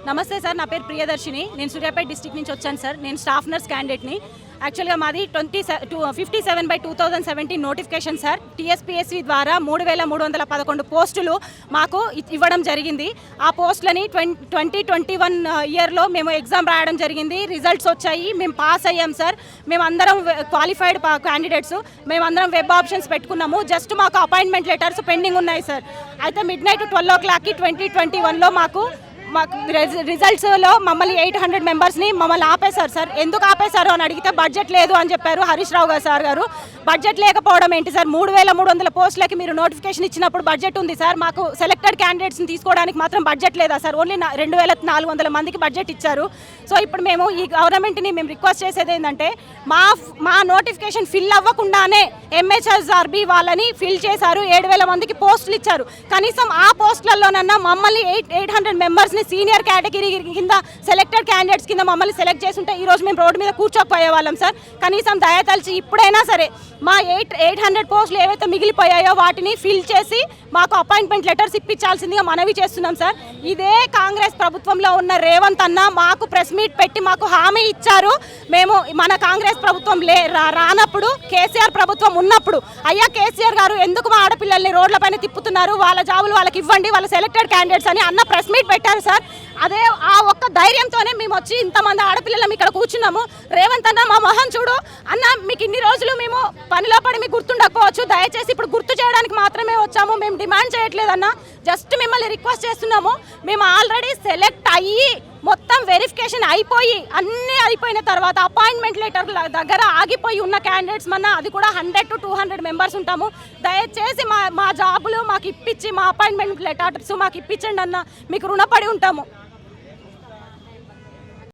నమస్తే సార్, నా పేరు ప్రియదర్శిని. నేను సూర్యాపేట డిస్ట్రిక్ట్ నుంచి వచ్చాను సార్. నేను స్టాఫ్ నర్స్ క్యాండిడేట్ని. యాక్చువల్గా మాది 57/2017 నోటిఫికేషన్ సార్. టీఎస్పీఎస్సీ ద్వారా 3311 పోస్టులు మాకు ఇవ్వడం జరిగింది. ఆ పోస్టులని 2021 ఇయర్లో మేము ఎగ్జామ్ రాయడం జరిగింది. రిజల్ట్స్ వచ్చాయి, మేము పాస్ అయ్యాం సార్. మేమందరం క్వాలిఫైడ్ క్యాండిడేట్స్. మేమందరం వెబ్ ఆప్షన్స్ పెట్టుకున్నాము. జస్ట్ మాకు అపాయింట్మెంట్ లెటర్స్ పెండింగ్ ఉన్నాయి సార్. అయితే మిడ్నైట్ 12 o'clockకి 2021లో మాకు రిజల్ట్స్లో మమ్మల్ని 800 మెంబర్స్ని మమ్మల్ని ఆపేశారు సార్. ఎందుకు ఆపేశారు అని అడిగితే బడ్జెట్ లేదు అని చెప్పారు హరీష్ రావు గారు సార్ గారు. బడ్జెట్ లేకపోవడం ఏంటి సార్? 3300 పోస్టులకి మీరు నోటిఫికేషన్ ఇచ్చినప్పుడు బడ్జెట్ ఉంది సార్. మాకు సెలెక్టెడ్ క్యాండిడేట్స్ని తీసుకోవడానికి మాత్రం బడ్జెట్ లేదా సార్? ఓన్లీ 2400 మందికి బడ్జెట్ ఇచ్చారు. సో ఇప్పుడు మేము ఈ గవర్నమెంట్ని మేము రిక్వెస్ట్ చేసేది ఏంటంటే మా నోటిఫికేషన్ ఫిల్ అవ్వకుండానే ఎంహెచ్ఆర్బీ వాళ్ళని ఫిల్ చేశారు. 7000 మందికి పోస్టులు ఇచ్చారు. కనీసం ఆ పోస్టులలోనన్నా మమ్మల్ని 800 మెంబర్స్ని సీనియర్ కేటగిరీ కింద సెలెక్టెడ్ క్యాండిడేట్స్ కింద మమ్మల్ని సెలెక్ట్ చేస్తుంటే ఈరోజు మేము రోడ్డు మీద కూర్చోకపోయే వాళ్ళం సార్. కనీసం దయతలిచి ఇప్పుడైనా సరే మా 800 పోస్టులు ఏవైతే మిగిలిపోయాయో వాటిని ఫిల్ చేసి మాకు అపాయింట్మెంట్ లెటర్స్ ఇప్పించాల్సిందిగా మనవి చేస్తున్నాం సార్. ఇదే కాంగ్రెస్ ప్రభుత్వంలో ఉన్న రేవంత్ అన్న మాకు ప్రెస్ మీట్ పెట్టి మాకు హామీ ఇచ్చారు. మేము మన కాంగ్రెస్ ప్రభుత్వం రానప్పుడు కేసీఆర్ ప్రభుత్వం ఉన్నప్పుడు, అయ్యా కేసీఆర్ గారు ఎందుకు మా ఆడపిల్లల్ని రోడ్లపైన తిప్పుతున్నారు, వాళ్ళ జాబులు వాళ్ళకి ఇవ్వండి, వాళ్ళ సెలెక్టెడ్ క్యాండిడేట్స్ అని అన్న ప్రెస్ మీట్ పెట్టారు సార్. అదే ఆ ఒక్క ధైర్యంతోనే మేము వచ్చి ఇంతమంది ఆడపిల్లలం ఇక్కడ కూర్చున్నాము. రేవంత్ అన్న మా మొహం చూడు అన్న, మీకు ఇన్ని రోజులు మేము పనిలో పడి మీకు గుర్తుండకపోవచ్చు, దయచేసి ఇప్పుడు గుర్తు చేయడానికి మాత్రమే వచ్చాము. మేము డిమాండ్ చేయట్లేదన్న, జస్ట్ మిమ్మల్ని రిక్వెస్ట్ చేస్తున్నాము. మేము ఆల్రెడీ సెలెక్ట్ అయ్యి మొత్తం వెరిఫికేషన్ అయిపోయి అన్నీ అయిపోయిన తర్వాత అపాయింట్మెంట్ లెటర్ దగ్గర ఆగిపోయి ఉన్న క్యాండిడేట్స్ మన అది కూడా 100 to 200 మెంబర్స్ ఉంటాము. దయచేసి మా జాబులు మాకు ఇప్పించి మా అపాయింట్మెంట్ లెటర్స్ మాకు ఇప్పించండి అన్న, మీకు రుణపడి ఉంటాము.